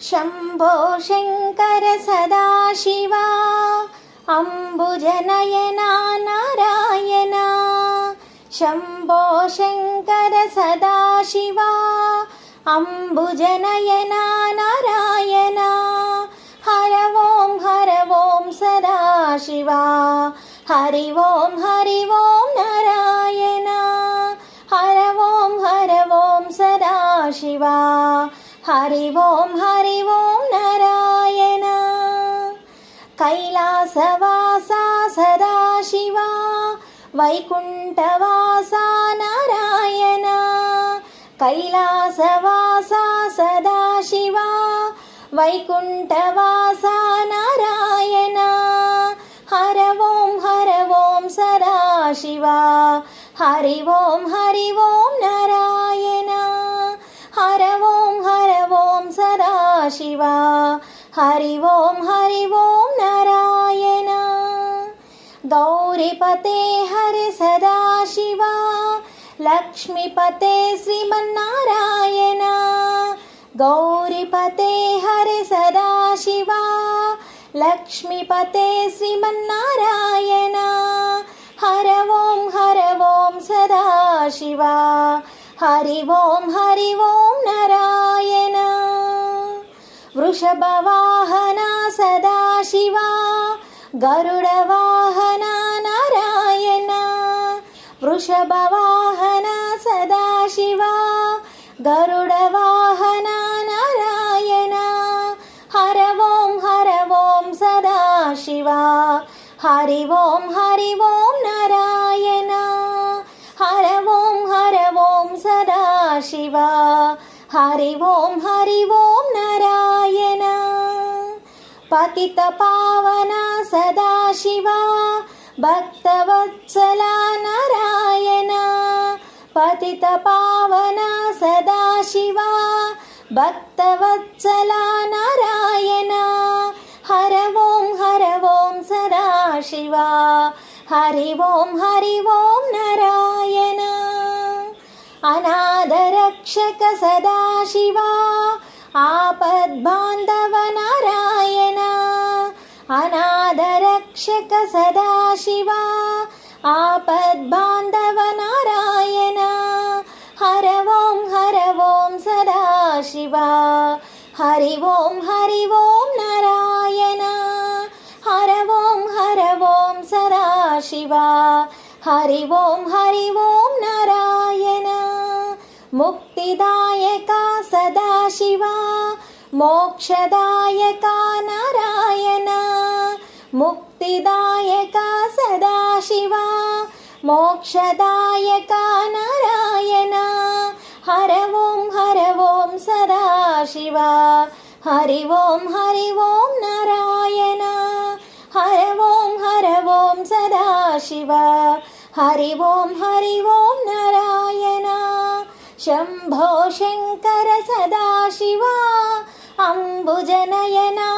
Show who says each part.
Speaker 1: Shambho Shankar Sadashiva अम्बुजनयना Narayana. Shambho Shankar Sadashiva अम्बुजनयना Narayana. Har Om Sadashiva Hari Om Narayana. Har Om Sadashiva Hari Om Narayana. कैलासवासा Sadashiva वैकुण्ठवासा Narayana. कैलासवासा Sadashiva वैकुण्ठवासा Narayana. Har Om Sadashiva Hari Om Narayana. Har Om Sadashiva Hari Om Narayana. गौरीपते Hare Sadashiva लक्ष्मीपते Sriman Narayana. गौरीपते Hare Sadashiva लक्ष्मीपते Sriman Narayana. Har Om Sadashiva Hari Om Narayana. वृषभवाहना Sadashiva गरुडवाहना Narayana. वृषभवाहना Sadashiva गरुडवाहना Narayana. Har Om Sadashiva Hari Om Narayana. Har Om Sadashiva Hari Om Narayana. पतितपावना Sadashiva भक्तवत्सला Narayana. पतितपावना Sadashiva भक्तवत्सला Narayana. Har Om Sadashiva Hari Om Narayana. अनाथरक्षक Sadashiva आपद्बान्धव Narayana. अनाथरक्षक Sadashiva आपद्बान्धव Narayana. Har Om Sadashiva Hari Om Narayana. Har Om Sadashiva Hari Om Narayana. मुक्तिदायका Sadashiva मोक्षदायका Narayana. मुक्तिदायका Sadashiva मोक्षदायका Narayana. Har Om Sadashiva Hari Om Narayana. Har Om Sadashiva Hari Om Narayana. Shambho Shankar Sadashiva अम्बुजनयना